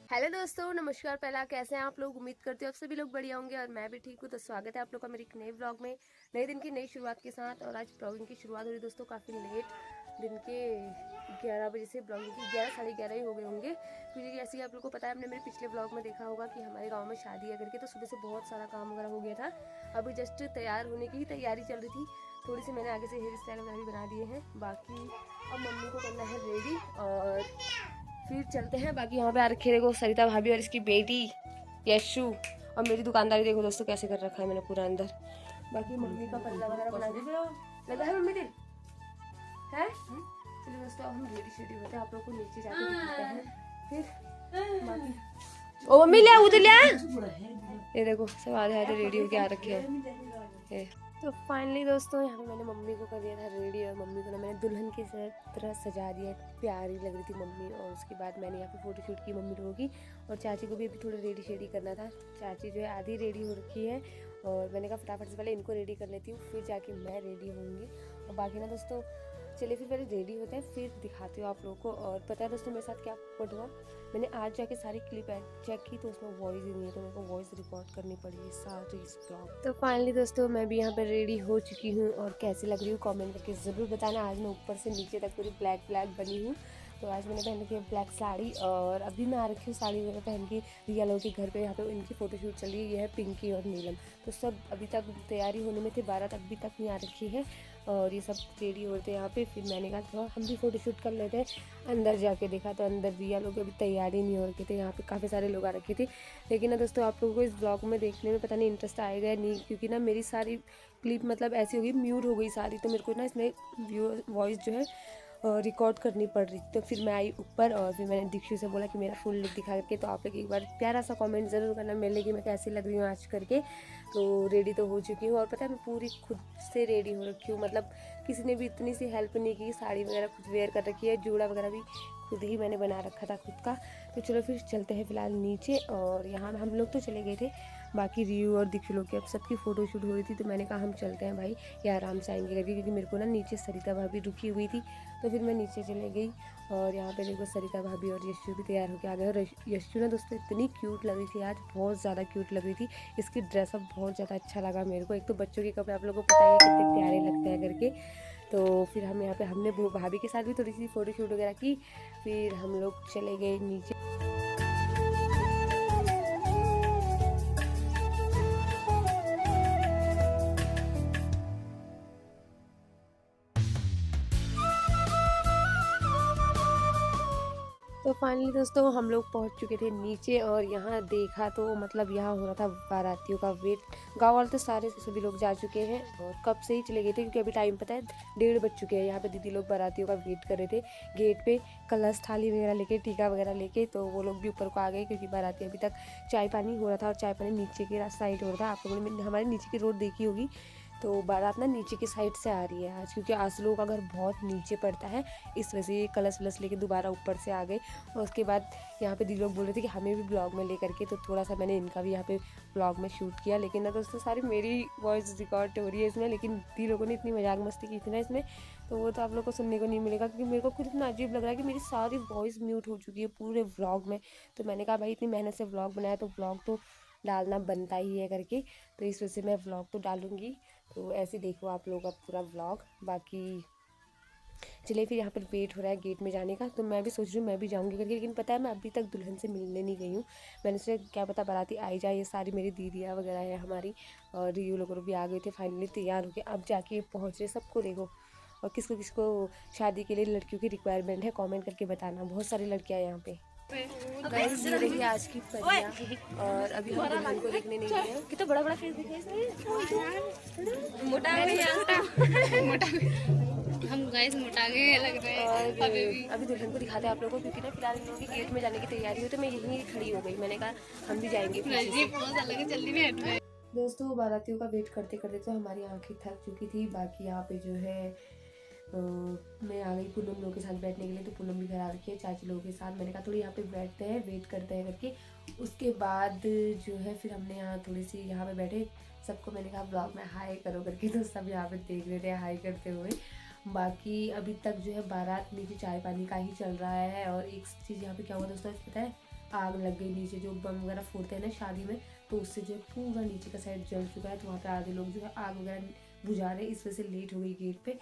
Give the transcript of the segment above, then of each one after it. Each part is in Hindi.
हेलो दोस्तों, नमस्कार। पहला कैसे हैं आप लोग? उम्मीद करते हो आप सभी लोग बढ़िया होंगे और मैं भी ठीक हूँ। तो स्वागत है आप लोग का मेरे एक नए ब्लॉग में, नए दिन की नई शुरुआत के साथ। और आज ब्लॉगिंग की शुरुआत हो रही दोस्तों काफ़ी लेट, दिन के 11 बजे से। ब्लॉगिंग की 11 साढ़े 11 ही हो गए होंगे, क्योंकि जैसे कि आप लोग को पता है, हमने मेरे पिछले ब्लॉग में देखा होगा कि हमारे गाँव में शादी है करके, तो सुबह से बहुत सारा काम वगैरह हो गया था। अभी जस्ट तैयार होने की ही तैयारी चल रही थी। थोड़ी सी मैंने आगे से हेयर स्टाइल वगैरह भी बना दिए हैं। बाकी अब मम्मी को करना है रेडी और फिर चलते हैं। बाकी यहाँ पे आ रखे देखो सरिता भाभी और इसकी बेटी यशु। और मेरी दुकानदारी देखो दोस्तों कैसे कर रखा है मैंने पूरा अंदर। बाकी मम्मी का पल्ला वगैरह बना दिया लगा है मम्मी दिल है। चलिए दोस्तों अब हम रेडी शेडी होते हैं, आप लोग को नीचे जाके दिखाते हैं फिर बाकी। ओ मम्मी ले उधर ले, ये देखो सब आधे आधे रेडी होके आ रखे हैं। तो फाइनली दोस्तों यहाँ पे मैंने मम्मी को कर दिया था रेडी, और मम्मी को ना मैंने दुल्हन की तरह सजा दिया। प्यारी लग रही थी मम्मी। और उसके बाद मैंने यहाँ पे फोटोशूट की मम्मी लोगों की, और चाची को भी अभी थोड़ा रेडी शेडी करना था। चाची जो है आधी रेडी हो रखी है, और मैंने कहा फटाफट से पहले इनको रेडी कर लेती हूँ, फिर जाके मैं रेडी होंगी। और बाकी ना दोस्तों चलिए फिर पहले रेडी होते हैं, फिर दिखाती हूँ आप लोगों को। और पता है दोस्तों मेरे साथ क्या पट हुआ, मैंने आज जाके सारी क्लिप चेक की तो उसमें वॉइस ही नहीं है, तो मेरे को वॉइस रिकॉर्ड करनी पड़ेगी सारी इस ब्लॉग। तो फाइनली दोस्तों मैं भी यहाँ पर रेडी हो चुकी हूँ, और कैसी लग रही हूँ कमेंट करके ज़रूर बताना। आज मैं ऊपर से नीचे तक पूरी ब्लैक ब्लैक बनी हूँ। तो आज मैंने पहन रखी है ब्लैक साड़ी, और अभी मैं आ रखी हूँ साड़ी वगैरह पहन के रिया लोगों के घर पे। यहाँ पे इनकी फ़ोटोशूट चल रही है, ये है पिंकी और नीलम। तो सब अभी तक तैयारी होने में थे, 12 तक अभी तक नहीं आ रखी है, और ये सब रेडी होते यहाँ पे। फिर मैंने कहा थोड़ा हम भी फ़ोटोशूट कर लेते हैं। अंदर जाके देखा तो अंदर रिया लोग अभी तैयारी नहीं हो रखे थे, यहाँ पे काफ़ी सारे लोग आ रखे थे। लेकिन ना दोस्तों आप लोगों को इस ब्लॉग में देखने में पता नहीं इंटरेस्ट आएगा या नहीं, क्योंकि ना मेरी सारी क्लिप मतलब ऐसी होगी, म्यूट हो गई सारी। तो मेरे को ना इसमें वॉइस जो है रिकॉर्ड करनी पड़ रही थी। तो फिर मैं आई ऊपर, और फिर मैंने दीक्षु से बोला कि मेरा फुल लुक दिखा करके। तो आप लोग एक बार प्यारा सा कमेंट ज़रूर करना मेरे लिए कि मैं कैसी लग रही हूँ आज करके। तो रेडी तो हो चुकी हूँ, और पता है मैं पूरी खुद से रेडी हो रखी हूँ, मतलब किसी ने भी इतनी सी हेल्प नहीं की। साड़ी वगैरह खुद वेयर कर रखी है, जूड़ा वगैरह भी खुद ही मैंने बना रखा था खुद का। तो चलो फिर चलते हैं फिलहाल नीचे। और यहाँ हम लोग तो चले गए थे, बाकी रियू और दीक्षु लोग की अब सबकी फ़ोटोशूट हो रही थी। तो मैंने कहा हम चलते हैं भाई, या आराम से आएंगे करके, क्योंकि मेरे को ना नीचे सरिता भाभी रुकी हुई थी। तो फिर मैं नीचे चले गई, और यहाँ पे देखो सरिता भाभी और यशु भी तैयार होकर आ गए। और यशु ना दोस्तों इतनी क्यूट लग रही थी आज, बहुत ज़्यादा क्यूट लग रही थी। इसकी ड्रेसअप बहुत ज़्यादा अच्छा लगा मेरे को। एक तो बच्चों के कपड़े आप लोगों को पता ही है कितने प्यारे लगते हैं करके। तो फिर हम यहाँ पे हमने भाभी के साथ भी थोड़ी सी फ़ोटोशूट वगैरह की। फिर हम लोग चले गए नीचे। तो फाइनली दोस्तों हम लोग पहुंच चुके थे नीचे, और यहाँ देखा तो मतलब यहाँ हो रहा था बारातियों का वेट। गांव वाले तो सारे सभी लोग जा चुके हैं, और कब से ही चले गए थे, क्योंकि अभी टाइम पता है 1:30 बज चुके हैं। यहाँ पे दीदी लोग बारातियों का वेट कर रहे थे गेट पे, कलश थाली वगैरह लेके, टीका वगैरह लेके। तो वो लोग भी ऊपर को आ गए, क्योंकि बाराती अभी तक चाय पानी हो रहा था, और चाय पानी नीचे के साइड हो रहा था। आप लोगों ने हमारे नीचे की रोड देखी होगी। तो बारात ना नीचे की साइड से आ रही है आज, क्योंकि आसलों का घर बहुत नीचे पड़ता है, इस वजह से ये कलश वलश लेके दोबारा ऊपर से आ गए। और उसके बाद यहाँ पे दीदी लोग बोल रहे थे कि हमें भी ब्लॉग में ले करके, तो थोड़ा सा मैंने इनका भी यहाँ पे ब्लॉग में शूट किया। लेकिन ना दोस्तों सारी मेरी वॉइस रिकॉर्ड हो रही है इसमें, लेकिन दीदी लोगों ने इतनी मजाक मस्ती की थी ना इसमें, तो वो तो आप लोग को सुनने को नहीं मिलेगा, क्योंकि मेरे को खुद इतना अजीब लग रहा है कि मेरी सारी वॉइस म्यूट हो चुकी है पूरे व्लॉग में। तो मैंने कहा भाई इतनी मेहनत से व्लॉग बनाया, तो व्लॉग तो डालना बनता ही है करके, तो इस वजह से मैं व्लॉग तो डालूंगी। तो ऐसे देखो आप लोग अब पूरा व्लॉग। बाकी चलिए फिर यहाँ पर वेट हो रहा है गेट में जाने का, तो मैं भी सोच रही हूँ मैं भी जाऊँगी करके। लेकिन पता है मैं अभी तक दुल्हन से मिलने नहीं गई हूँ। मैंने सोचा क्या पता बाराती आई जाए, ये सारी मेरी दीदियाँ वगैरह है हमारी, और रियू लोग भी आ गए थे फाइनली तैयार होके। अब जाके पहुँच रहे सबको देखो। और किसको किसको शादी के लिए लड़कियों की रिक्वायरमेंट है कमेंट करके बताना, बहुत सारी लड़कियाँ यहाँ पे। गाइस ये रही आज की परियां, और अभी हम दुल्हन को देखने नहीं गए हैं। कितना बड़ा बड़ा फेस दिखा इसमें, मोटा मोटा हम गाइस मोटा गए लग रहे हैं। और अभी दुल्हन को दिखाते हैं आप लोगों को, क्योंकि ना फिलहाल इन लोगों की गेट में जाने की तैयारी हो, तो मैं यहीं खड़ी हो गई। मैंने कहा हम भी जाएंगे पीछे से। जल्दी में हट रहे। दोस्तों बारातियों का वेट करते करते तो हमारी आंखें थक चुकी थी। बाकी यहाँ पे जो है मैं आ गई पूनम लोगों के साथ बैठने के लिए, तो पूनम भी घर आ रखी है चाची लोगों के साथ। मैंने कहा थोड़ी यहाँ पे बैठते हैं, वेट करते हैं करके। उसके बाद जो है फिर हमने यहाँ थोड़ी सी यहाँ पे बैठे, सबको मैंने कहा ब्लॉग में हाई करो करके, तो सब यहाँ पे देख रहे थे हाई करते हुए। बाकी अभी तक जो है बारात नीचे चाय पानी का ही चल रहा है। और एक चीज़ यहाँ पे क्या हुआ दोस्तों पता है, आग लग गई नीचे, जो बम वगैरह फोड़ते हैं ना शादी में, तो उससे जो है पूरा नीचे का साइड जल चुका है। तो वहाँ पे आधे लोग जो है आग वगैरह बुझा रहे, इस वजह से लेट हो गई गेट पे।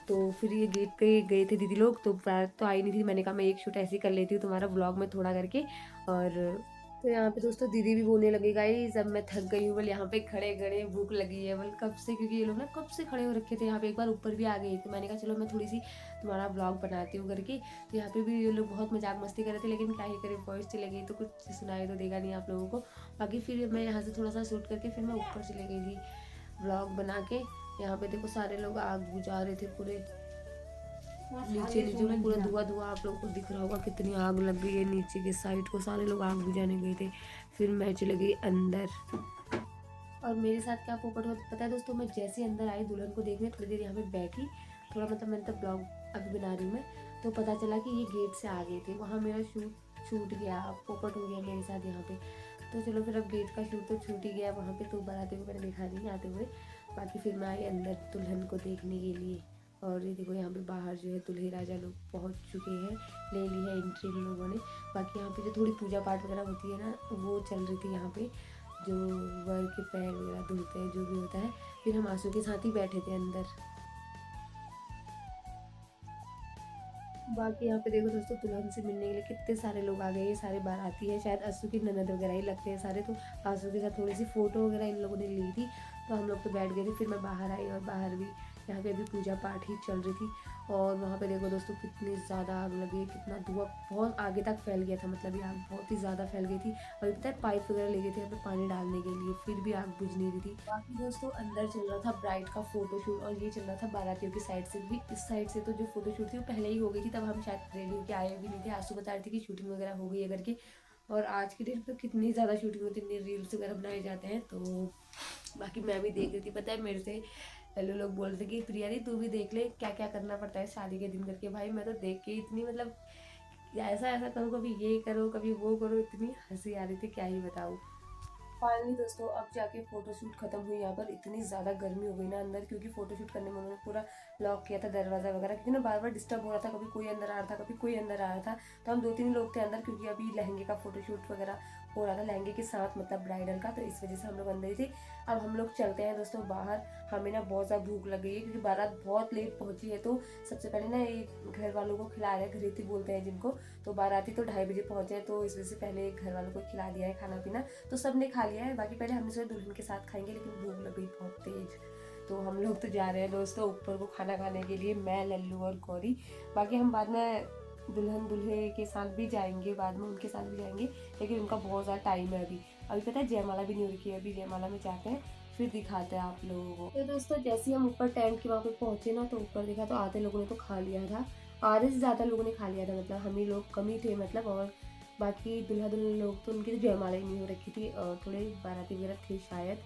तो फिर ये गेट पे गए थे दीदी लोग, तो तो आई नहीं थी। मैंने कहा मैं एक शूट ऐसे ही कर लेती हूँ तुम्हारा ब्लॉग में थोड़ा करके। और तो यहाँ पे दोस्तों दीदी भी बोलने लगी गाइस अब मैं थक गई हूँ, बोल यहाँ पे खड़े खड़े भूख लगी है, बोल कब से, क्योंकि ये लोग ना कब से खड़े हो रखे थे यहाँ पे। एक बार ऊपर भी आ गए थे, मैंने कहा चलो मैं थोड़ी सी तुम्हारा ब्लॉग बनाती हूँ करके। तो यहाँ पे भी ये लोग बहुत मजाक मस्ती कर रहे थे, लेकिन क्या ही करें, वॉइस चले गई तो कुछ सुनाई तो देगा नहीं आप लोगों को। बाकी फिर मैं यहाँ से थोड़ा सा शूट करके फिर मैं ऊपर चले गई थी ब्लॉग बना के। यहाँ पे देखो सारे लोग आग बुझा रहे थे पूरे नीचे नीचे, पूरा धुआं धुआं आप लोगों को दिख रहा होगा, कितनी आग लग गई है नीचे के साइड को। सारे लोग आग बुझाने गए थे, फिर मैं चली गई अंदर। और मेरे साथ क्या पोपट हुआ पता है दोस्तों, मैं जैसे अंदर आई दुल्हन को देखने, थोड़ी देर यहाँ पे बैठी, थोड़ा मतलब मैंने तो ब्लॉग अभी बना रही हूँ मैं, तो पता चला कि ये गेट से आ गए थे। वहाँ मेरा छूट गया, पोपट हो गया मेरे साथ यहाँ पे। तो चलो फिर अब गेट का शूट तो छूट ही गया वहाँ पे, तो बाराती को मैंने देखा नहीं आते हुए। बाकी फिर मैं आई अंदर दुल्हन को देखने के लिए। और ये देखो यहाँ पे बाहर जो है दूल्हे राजा लोग पहुँच चुके हैं, ले ली है एंट्री इन लोगों ने। बाकी यहाँ पे जो थोड़ी पूजा पाठ वगैरह होती है ना, वो चल रही थी यहाँ पे, जो वर के पैर वगैरह धुलते हैं, जो भी होता है। फिर हम आंसू के साथ ही बैठे थे अंदर। बाकी यहाँ पे देखो दोस्तों दुल्हन से मिलने के लिए कितने सारे लोग आ गए, ये सारे बाराती है, शायद आंसू की ननद वगैरह ही लगते हैं सारे। तो आंसू के साथ थोड़ी सी फोटो वगैरह इन लोगों ने ली थी, तो हम लोग तो बैठ गए थे। फिर मैं बाहर आई और बाहर भी यहाँ पे अभी पूजा पाठ ही चल रही थी। और वहाँ पे देखो दोस्तों कितनी ज़्यादा आग लगी है, कितना धुआं बहुत आगे तक फैल गया था, मतलब ये आग बहुत ही ज़्यादा फैल गई थी। और पता है पाइप वगैरह ले गए थे यहाँ पे पानी डालने के लिए, फिर भी आग बुझ नहीं रही थी। बाकी दोस्तों अंदर चल रहा था ब्राइड का फोटोशूट, और ये चल रहा था बारातियों की साइड से भी। इस साइड से तो जो फोटोशूट थी वो पहले ही हो गई थी, तब हम शायद रेडी होकर आए भी नहीं थे। आंसू बता रही थी कि शूटिंग वगैरह हो गई है करके। और आज के डेट पर कितनी ज़्यादा शूटिंग होती है, इतनी रील्स वगैरह बनाए जाते हैं। तो बाकी मैं भी देख रही थी, पता है मेरे से पहले लोग बोल रहे थे कि प्रिया दी तू भी देख ले क्या क्या करना पड़ता है शादी के दिन करके। भाई मैं तो देख के इतनी मतलब ऐसा ऐसा करो, कभी ये करो कभी वो करो, इतनी हंसी आ रही थी क्या ही बताऊँ। फाइनली दोस्तों अब जाके फोटोशूट खत्म हुई। यहाँ पर इतनी ज़्यादा गर्मी हो गई ना अंदर, क्योंकि फोटोशूट करने में उन्होंने पूरा लॉक किया था दरवाज़ा वगैरह, क्योंकि ना बार बार डिस्टर्ब हो रहा था, कभी कोई अंदर आ रहा था कभी कोई अंदर आ रहा था। तो हम 2-3 लोग थे अंदर, क्योंकि अभी लहंगे का फोटोशूट वगैरह हो रहा था, लहंगे के साथ मतलब ब्राइडल का, तो इस वजह से हम लोग अंदर ही थे। अब हम लोग चलते हैं दोस्तों बाहर, हमें ना बहुत ज़्यादा भूख लग गई है, क्योंकि बारात बहुत लेट पहुंची है। तो सबसे पहले ना ये घर वालों को खिला रहे हैं, घरेती बोलते हैं जिनको, तो बाराती तो 2:30 बजे पहुंचे हैं, तो इस वजह से पहले घर वालों को खिला दिया है खाना पीना। तो सब ने खा लिया है, बाकी पहले हमने सोचा दुल्हन के साथ खाएंगे, लेकिन भूख लग गई बहुत तेज। तो हम लोग तो जा रहे हैं दोस्तों ऊपर को खाना खाने के लिए, मैं लल्लू और गौरी। बाकी हम बाद में दुल्हन दूल्हे के साथ भी जाएंगे, बाद में उनके साथ भी जाएंगे, लेकिन उनका बहुत ज़्यादा टाइम है अभी पता है जयमाला भी नहीं हो रखी है। अभी जयमाला में जाते हैं फिर दिखाते हैं आप लोगों को। तो दोस्तों जैसे ही हम ऊपर टेंट के वहाँ पे पहुँचे ना, तो ऊपर देखा तो आधे लोगों ने तो खा लिया था, आधे से ज़्यादा लोगों ने खा लिया था, मतलब हम ही लोग कम ही थे मतलब। और बाकी दुल्हा दुल्हन लोग तो उनकी तो जयमाला ही नहीं हो रखी थी, और थोड़े बाराती वगैरह थे शायद।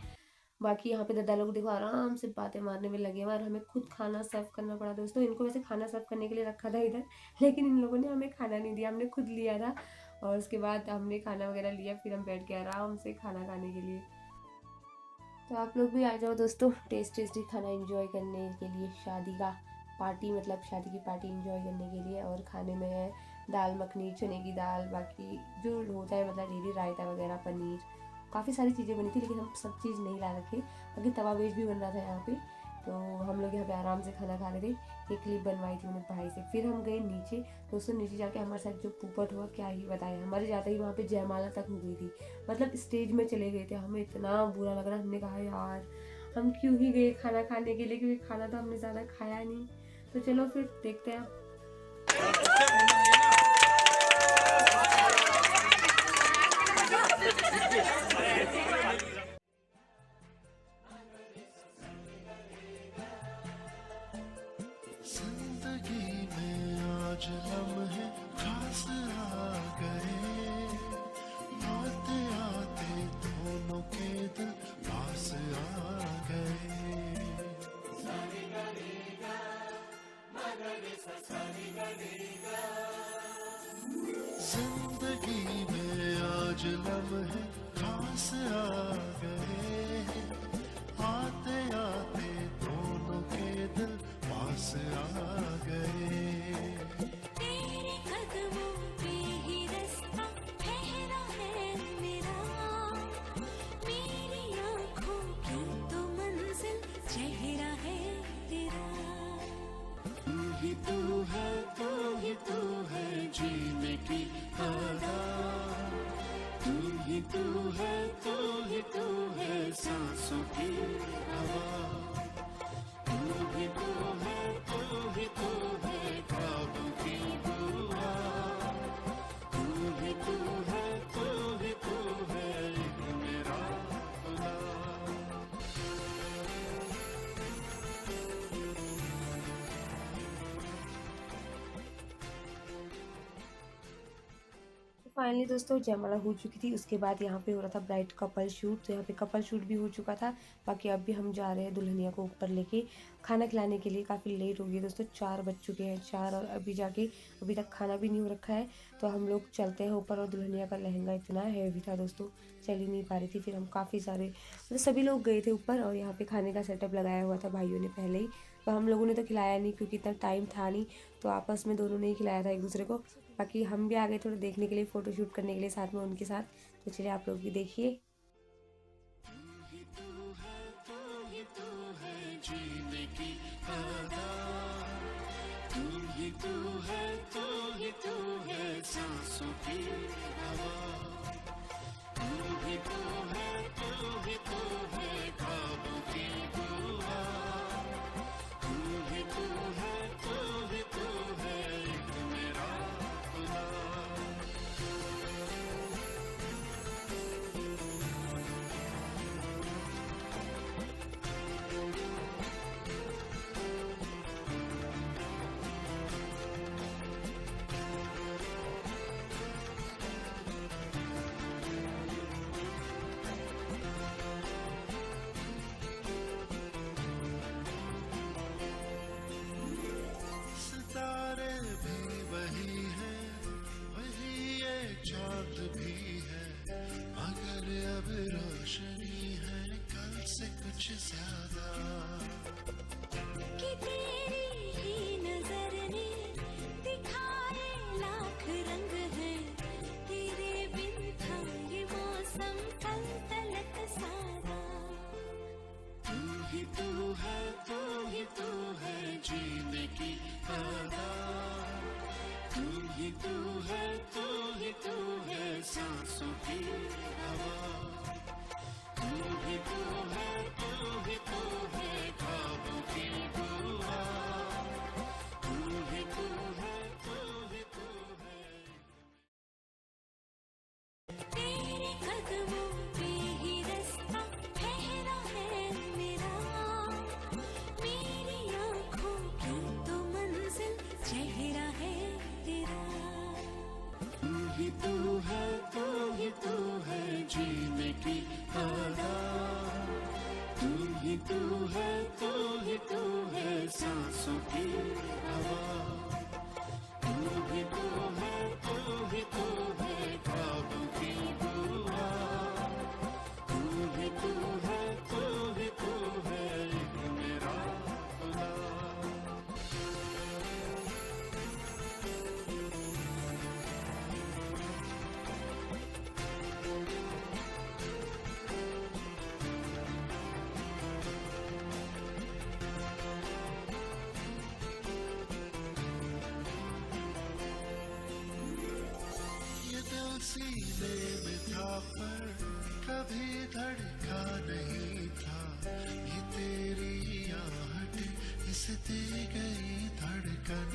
बाकी यहाँ पे दादा लोग देखो आराम से बातें मारने में लगे हुए, और हमें खुद खाना सर्व करना पड़ा दोस्तों। इनको वैसे खाना सर्व करने के लिए रखा था इधर, लेकिन इन लोगों ने हमें खाना नहीं दिया, हमने खुद लिया था। और उसके बाद हमने खाना वगैरह लिया, फिर हम बैठ के आराम से खाना खाने के लिए। तो आप लोग भी आ जाओ दोस्तों टेस्टी खाना एंजॉय करने के लिए, शादी का पार्टी मतलब शादी की पार्टी एंजॉय करने के लिए। और खाने में है दाल मखनी, चने की दाल, बाकी जो होता है मतलब डेली रायता वगैरह, पनीर, काफ़ी सारी चीज़ें बनी थी, लेकिन हम सब चीज़ नहीं ला रखे। बाकी तवा वेज भी बन रहा था यहाँ पे, तो हम लोग यहाँ पे आराम से खाना खा रहे थे। एक क्लिप बनवाई थी मैंने भाई से। फिर हम गए नीचे दोस्तों, नीचे जाके हमारे साथ जो पोपट हुआ क्या ही बताया, हमारे जाते ही वहाँ पे जयमाला तक हो गई थी, मतलब स्टेज में चले गए थे। हमें इतना बुरा लग रहा, हमने कहा यार हम क्यों ही गए खाना खाने के लिए, क्योंकि खाना तो हमने ज़्यादा खाया नहीं। तो चलो फिर देखते हैं। जिंदगी में आज लम्हे खास आ गए, आते आते दोनों के दिल पास आ गए। जिंदगी में आज लम्हे खास आ गए, आते आते दोनों के दिल पास आ गए। तेरे कदमों पे ही रास्ता ठहरा तू है सांसों की हवा, तू ही तू है ख्वाबों की दुआ, तू ही तू है एक मेरा खुदा। फाइनली दोस्तों जयमाला हो चुकी थी, उसके बाद यहाँ पे हो रहा था ब्राइड कपल शूट। तो यहाँ पे कपल शूट भी हो चुका था। बाकी अब भी हम जा रहे हैं दुल्हनिया को ऊपर लेके खाना खिलाने के लिए। काफ़ी लेट हो गई दोस्तों, 4 बज चुके हैं, 4 और अभी तक खाना भी नहीं हो रखा है। तो हम लोग चलते हैं ऊपर। और दुल्हनिया का लहंगा इतना हैवी था दोस्तों, चल ही नहीं पा रही थी। फिर हम काफ़ी सारे मतलब सभी लोग गए थे ऊपर, और यहाँ पे खाने का सेटअप लगाया हुआ था भाइयों ने पहले ही। तो हम लोगों ने तो खिलाया नहीं क्योंकि इतना टाइम था नहीं, तो आपस में दोनों ने ही खिलाया था एक दूसरे को। बाकी हम भी आ गए थोड़ा देखने के लिए, फ़ोटो शूट करने के लिए साथ में उनके साथ। तो चलिए आप लोग भी देखिए। जीने की आदत, तू है सांसों की हवा, तू ही तू है ख्वाबों की दुआ, तू ही तू है एक मेरा खुदा। सितारे भी वही है, वही ये चाँद भी है, मगर अब रोशनी है कल से कुछ ज्यादा। कि तेरी ही नजर ने दिखाए लाख रंग है, तेरे बिन था ये मौसम कल तलक सादा। तू ही तू है जीने की आदत, तू ही तू है सांसों की हवा, तू ही तू है ख्वाबों की दुआ, तू ही तू है तेरे कदमों पे ही रास्ता ठहरा है मेरा, मेरी आँखों की तो मंजिल चेहरा है तेरा। तू ही तू है जीने की आदत, तू ही तू है सांसों की हवा, तू ही तू है ख्वाबों की दुआ, तू ही तू है एक मेरा खुदा। ये दिल सीने में था पर कभी धड़का नहीं था, ये तेरी आहट इस दे गई धड़कन।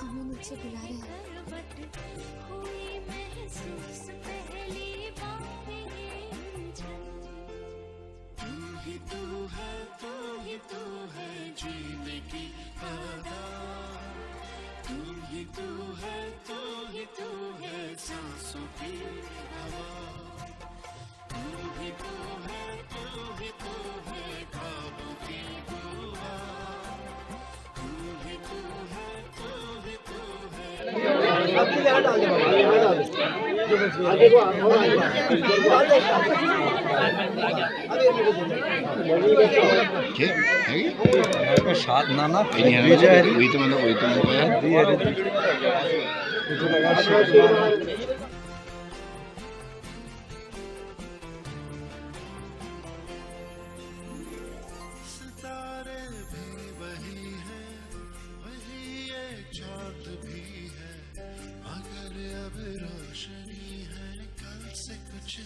हमें नीचे बुला रहे हैं। हुई महसूस पहली बार ये उलझन। तू ही तू है जीने की आदत, तू ही तू है सांसों की हवा, तू ही तू है ख्वाबों की दुआ, तू ही तू है साथ ना वही तो सितारे भी वही है, वही ये चाँद भी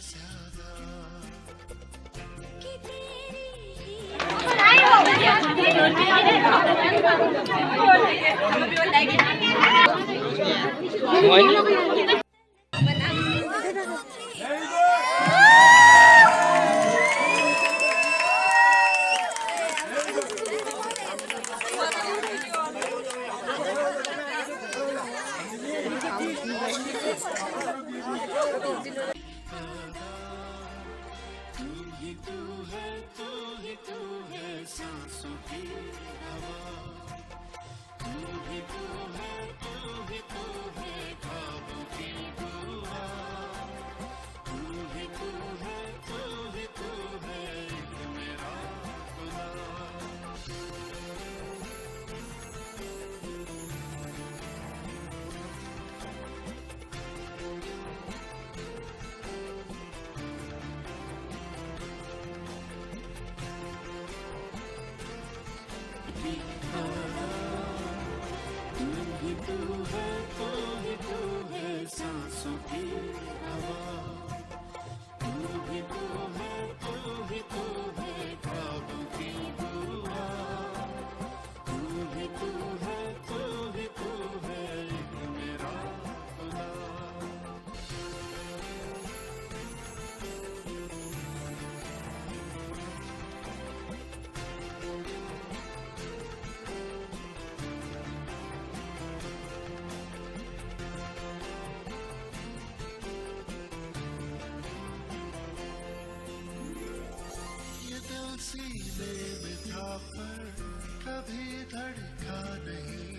ज्यादा कि तेरी ही तू है सांसों की हवा तू है ख्वाबों की दुआ तू है एक मेरा खुदा तू है सांसों की हवा तू है ख्वाबों की दुआ तू है एक मेरा खुदा ये दिल सीने में था पर कभी धड़का नहीं